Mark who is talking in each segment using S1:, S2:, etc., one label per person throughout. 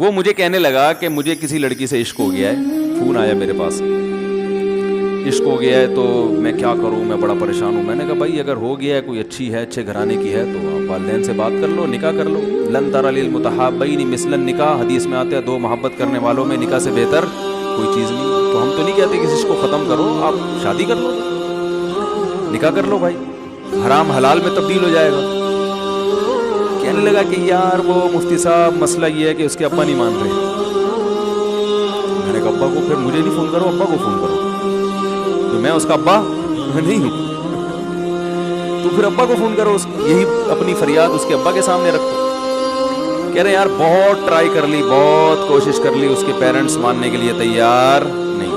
S1: وہ مجھے کہنے لگا کہ مجھے کسی لڑکی سے عشق ہو گیا ہے, فون آیا میرے پاس, عشق ہو گیا ہے تو میں کیا کروں, میں بڑا پریشان ہوں. میں نے کہا بھائی اگر ہو گیا ہے, کوئی اچھی ہے, اچھے گھرانے کی ہے, تو آپ والدین سے بات کر لو, نکاح کر لو. لن تر للمتحابین مثل النکاح, حدیث میں آتا ہے دو محبت کرنے والوں میں نکاح سے بہتر کوئی چیز نہیں. تو ہم تو نہیں کہتے کسی کو ختم کرو, آپ شادی کر لو, نکاح کر لو بھائی, حرام حلال میں تبدیل ہو جائے گا. کہنے لگا کہ یار وہ مفتی صاحب مسئلہ یہ ہے کہ اس کے ابا نہیں مان رہے. میں نے کہا ابا کو پھر مجھے نہیں فون کرو, ابا کو فون کرو, تو میں اس کا ابا نہیں ہوں, تو پھر ابا کو فون کرو, یہی اپنی فریاد اس کے ابا کے سامنے رکھو. کہہ رہے یار بہت ٹرائی کر لی, بہت کوشش کر لی, اس کے پیرنٹس ماننے کے لیے تیار نہیں.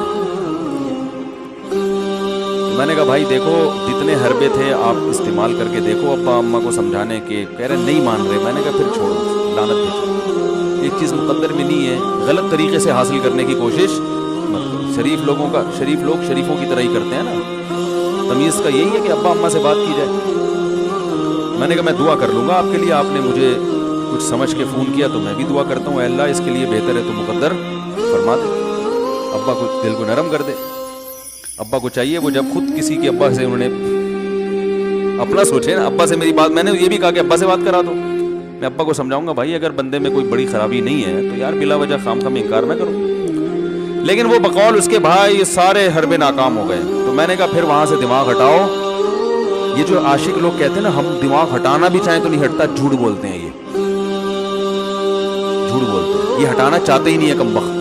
S1: میں نے کہا بھائی دیکھو جتنے حربے تھے آپ استعمال کر کے دیکھو ابا اماں کو سمجھانے کے, کہہ رہے نہیں مان رہے. میں نے کہا پھر چھوڑو, لعنت بھیجو, ایک چیز مقدر میں نہیں ہے, غلط طریقے سے حاصل کرنے کی کوشش مت کرو. شریف لوگ شریفوں کی طرح ہی کرتے ہیں نا, تمیز کا یہی ہے کہ ابا اماں سے بات کی جائے. میں نے کہا میں دعا کر لوں گا آپ کے لیے, آپ نے مجھے کچھ سمجھ کے فون کیا تو میں بھی دعا کرتا ہوں, اے اللہ اس کے لیے بہتر ہے تو مقدر فرما دے, ابا کو دل کو نرم کر دے. ابا کو چاہیے وہ جب خود کسی کے ابا سے انہوں نے اپنا سوچے نا, ابا سے میری بات, میں نے یہ بھی کہا کہ ابا سے بات کرا دو. میں ابا کو سمجھاؤں گا بھائی اگر بندے میں کوئی بڑی خرابی نہیں ہے تو یار بلا وجہ خام خام انکار نہ کرو. لیکن وہ بقول اس کے بھائی سارے حربے ناکام ہو گئے. تو میں نے کہا پھر وہاں سے دماغ ہٹاؤ. یہ جو عاشق لوگ کہتے ہیں نا ہم دماغ ہٹانا بھی چاہیں تو نہیں ہٹتا, جھوٹ بولتے ہیں, یہ جھوٹ بولتے ہیں, یہ ہٹانا چاہتے ہی نہیں ہے کمبخت.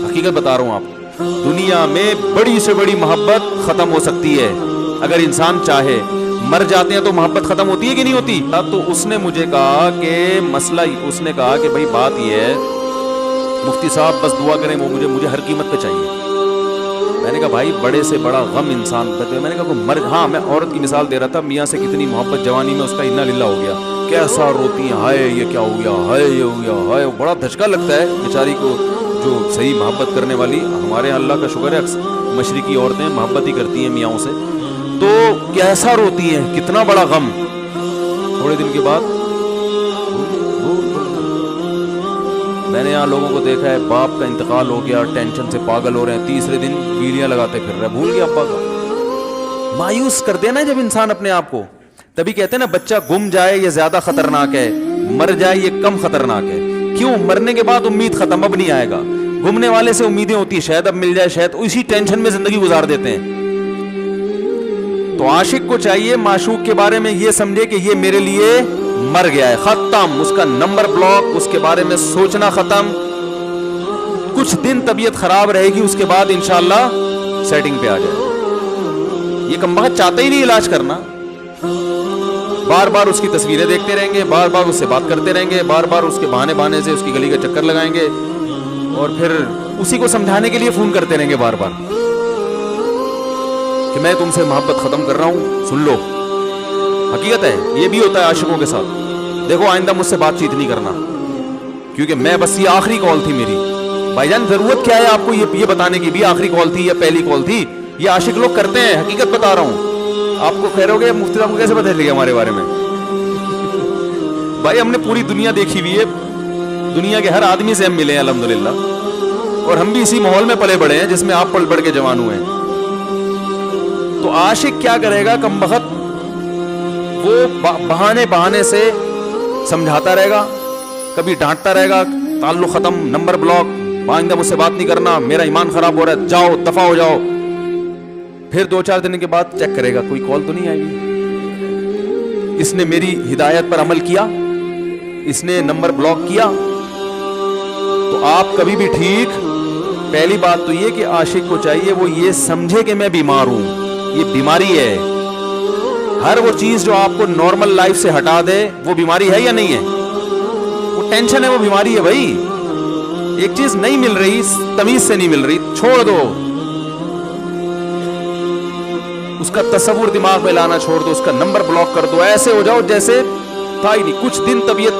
S1: حقیقت بتا رہا ہوں آپ, دنیا میں بڑی سے بڑی محبت ختم ہو سکتی ہے اگر انسان چاہے. مر جاتے ہیں تو محبت ختم ہوتی ہے کہ نہیں ہوتی؟ تو اس نے مجھے کہا کہ مسئلہ, اس نے کہا کہ بھائی بات یہ ہے مفتی صاحب بس دعا کریں, وہ مجھے ہر قیمت پہ چاہیے. میں نے کہا بھائی بڑے سے بڑا غم انسان, میں نے کہا ہاں میں عورت کی مثال دے رہا تھا, میاں سے کتنی محبت جوانی میں اس کا انا للہ ہو گیا, کیسا روتی ہیں, ہائے یہ کیا ہو گیا, ہائے یہ ہو گیا, ہائے. بڑا دھچکا لگتا ہے بیچاری کو جو صحیح محبت کرنے والی. ہمارے یہاں اللہ کا شکر ہے مشرقی عورتیں محبت ہی کرتی ہیں میاں سے, تو کیسا روتی ہیں, کتنا بڑا غم. تھوڑے دن کے بعد میں نے یہاں لوگوں کو دیکھا ہے باپ کا انتقال ہو گیا, ٹینشن سے پاگل ہو رہے ہیں, تیسرے دن ویلیاں لگاتے پھر رہے, بھول گیا ابا کا. مایوس کر دینا جب انسان اپنے آپ کو. تبھی کہتے ہیں نا بچہ گم جائے یہ زیادہ خطرناک ہے, مر جائے یہ کم خطرناک ہے. کیوں؟ مرنے کے بعد امید ختم, اب نہیں آئے گا. گمنے والے سے امیدیں ہوتی ہیں شاید اب مل جائے, شاید اسی ٹینشن میں زندگی گزار دیتے ہیں. تو عاشق کو چاہیے معشوق کے بارے میں یہ سمجھے کہ یہ میرے لیے مر گیا ہے, ختم, اس کا نمبر بلاک, اس کے بارے میں سوچنا ختم. کچھ دن طبیعت خراب رہے گی, اس کے بعد انشاءاللہ سیٹنگ پہ آ جائے. یہ کمبخت چاہتا ہی نہیں علاج کرنا, بار بار اس کی تصویریں دیکھتے رہیں گے, بار بار اس سے بات کرتے رہیں گے, بار بار اس کے بہانے سے اس کی گلی کا چکر لگائیں گے, اور پھر اسی کو سمجھانے کے لیے فون کرتے رہیں گے بار بار کہ میں تم سے محبت ختم کر رہا ہوں, سن لو. حقیقت ہے یہ بھی ہوتا ہے عاشقوں کے ساتھ. دیکھو آئندہ مجھ سے بات چیت نہیں کرنا کیونکہ میں بس یہ آخری کال تھی میری. بھائی جان ضرورت کیا ہے آپ کو یہ بتانے کی بھی آخری کال تھی یا پہلی کال تھی؟ یہ عاشق لوگ کرتے ہیں, حقیقت بتا رہا ہوں. آپ کو خیر ہو گیا, مفتی صاحب کو کیسے پتہ چل گیا ہمارے بارے میں؟ بھائی ہم نے پوری دنیا دیکھی ہوئی ہے, دنیا کے ہر آدمی سے ہم ملے ہیں الحمدللہ, اور ہم بھی اسی ماحول میں پلے بڑے ہیں جس میں آپ پل بڑھ کے جوان ہوئے ہیں. تو عاشق کیا کرے گا کمبخت, وہ بہانے سے سمجھاتا رہے گا, کبھی ڈانٹتا رہے گا, تعلق ختم, نمبر بلاک, آئندہ مجھ سے بات نہیں کرنا, میرا ایمان خراب ہو رہا ہے, جاؤ دفع ہو جاؤ. پھر 2-4 دن کے بعد چیک کرے گا کوئی کال تو نہیں آئی, اس نے میری ہدایت پر عمل کیا, اس نے نمبر بلاک کیا. تو آپ کبھی بھی ٹھیک, پہلی بات تو یہ کہ عاشق کو چاہیے وہ یہ سمجھے کہ میں بیمار ہوں, یہ بیماری ہے. ہر وہ چیز جو آپ کو نارمل لائف سے ہٹا دے وہ بیماری ہے یا نہیں ہے؟ وہ ٹینشن ہے, وہ بیماری ہے بھائی. ایک چیز نہیں مل رہی, تمیز سے نہیں مل رہی, چھوڑ دو, اس کا تصور دماغ میں لانا چھوڑ دو, اس کا نمبر بلاک کر دو, ایسے ہو جاؤ جیسے تھا ہی نہیں. کچھ دن طبیعت